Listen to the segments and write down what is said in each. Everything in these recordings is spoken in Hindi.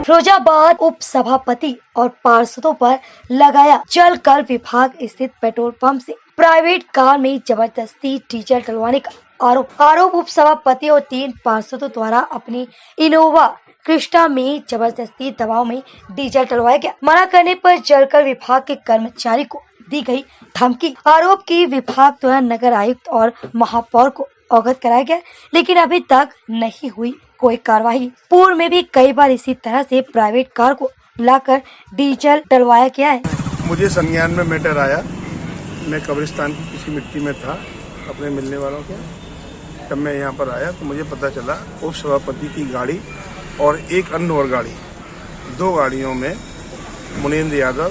फिरोजाबाद उप सभापति और पार्षदों पर लगाया जलकल। विभाग स्थित पेट्रोल पंप से प्राइवेट कार में जबरदस्ती डीजल डलवाने का आरोप उप सभापति और 3 पार्षदों द्वारा अपनी इनोवा क्रिस्टा में जबरदस्ती दबाव में डीजल डलवाया गया। मना करने पर जलकर विभाग के कर्मचारी को दी गई धमकी। आरोप की विभाग द्वारा नगर आयुक्त और महापौर को अवगत कराया गया, लेकिन अभी तक नहीं हुई कोई कार्रवाई। पूर्व में भी कई बार इसी तरह से प्राइवेट कार को लाकर डीजल डलवाया गया है। मुझे संज्ञान में मैटर आया, मैं कब्रिस्तान की किसी मिट्टी में था अपने मिलने वालों के। जब मैं यहाँ पर आया तो मुझे पता चला उप सभापति की गाड़ी और एक अन्य और गाड़ी, 2 गाड़ियों में मुनेन्द्र यादव,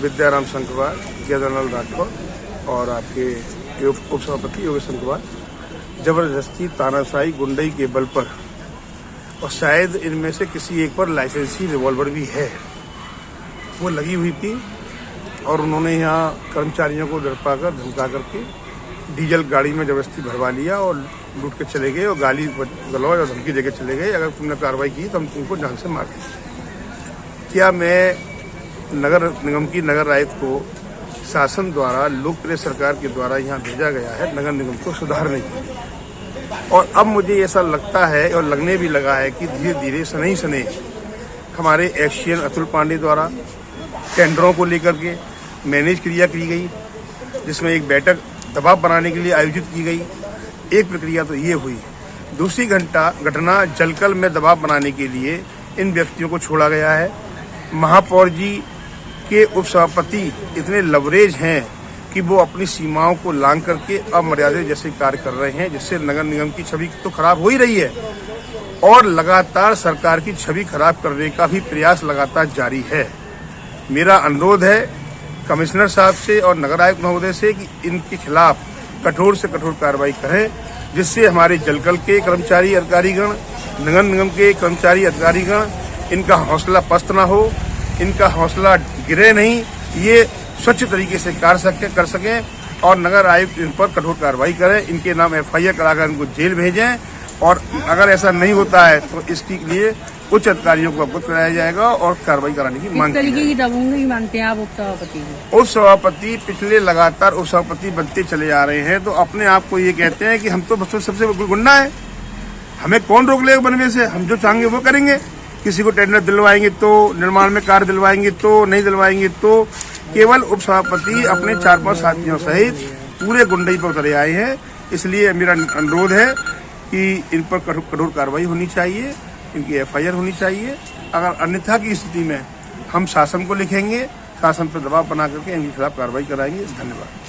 विद्याराम संकवार, गेदरलाल राठौर और आपके उप सभापति योगेश संकवार जबरदस्ती तानाशाही गुंडई के बल पर, और शायद इनमें से किसी एक पर लाइसेंसी रिवॉल्वर भी है, वो लगी हुई थी। और उन्होंने यहाँ कर्मचारियों को डरपा कर धमका करके डीजल गाड़ी में जबरदस्ती भरवा लिया और लूट के चले गए और गाली गलौज और धमकी देके चले गए, अगर तुमने कार्रवाई की तो हम तुमको जान से मार देंगे। क्या मैं नगर निगम की नगर आयुक्त को शासन द्वारा, लोकप्रिय सरकार के द्वारा यहाँ भेजा गया है नगर निगम को सुधारने के लिए, और अब मुझे ऐसा लगता है और लगने भी लगा है कि धीरे धीरे शनै शनै हमारे एक्शियन अतुल पांडे द्वारा टेंडरों को लेकर के मैनेज क्रिया की गई, जिसमें एक बैठक दबाव बनाने के लिए आयोजित की गई। एक प्रक्रिया तो ये हुई। दूसरी घटना जलकल में दबाव बनाने के लिए इन व्यक्तियों को छोड़ा गया है। महापौर जी के उप सभापति इतने लवरेज हैं कि वो अपनी सीमाओं को लांघ करके अमर्यादित जैसे कार्य कर रहे हैं, जिससे नगर निगम की छवि तो खराब हो ही रही है और लगातार सरकार की छवि खराब करने का भी प्रयास लगातार जारी है। मेरा अनुरोध है कमिश्नर साहब से और नगर आयुक्त महोदय से कि इनके खिलाफ कठोर से कठोर कार्रवाई करें, जिससे हमारे जलकल के कर्मचारी अधिकारीगण, नगर निगम के कर्मचारी अधिकारीगण, इनका हौसला पस्त न हो, इनका हौसला गिरे नहीं, ये स्वच्छ तरीके से कर सकें और नगर आयुक्त इन पर कठोर कार्रवाई करें, इनके नाम FIR कराकर इनको जेल भेजें, और अगर ऐसा नहीं होता है तो इसके लिए उच्च अधिकारियों को अवगत कराया जाएगा और कार्रवाई कराने की मांग की मानते हैं आप उप सभापति? उप सभापति पिछले लगातार उप सभापति बनते चले आ रहे हैं, तो अपने आप को ये कहते हैं कि हम तो सबसे गुंडा है, हमें कौन रोक लेगा बनने से, हम जो चाहेंगे वो करेंगे। किसी को टेंडर दिलवाएंगे तो, निर्माण में कार्य दिलवाएंगे तो, नहीं दिलवाएंगे तो। केवल उप सभापति अपने 4-5 साथियों सहित पूरे गुंडई पर उतरे आए हैं। इसलिए मेरा अनुरोध है कि इन पर कठोर कार्रवाई होनी चाहिए, इनकी FIR होनी चाहिए। अगर अन्यथा की स्थिति में हम शासन को लिखेंगे, शासन पर दबाव बना करके इनके खिलाफ कार्रवाई कराएंगे। धन्यवाद।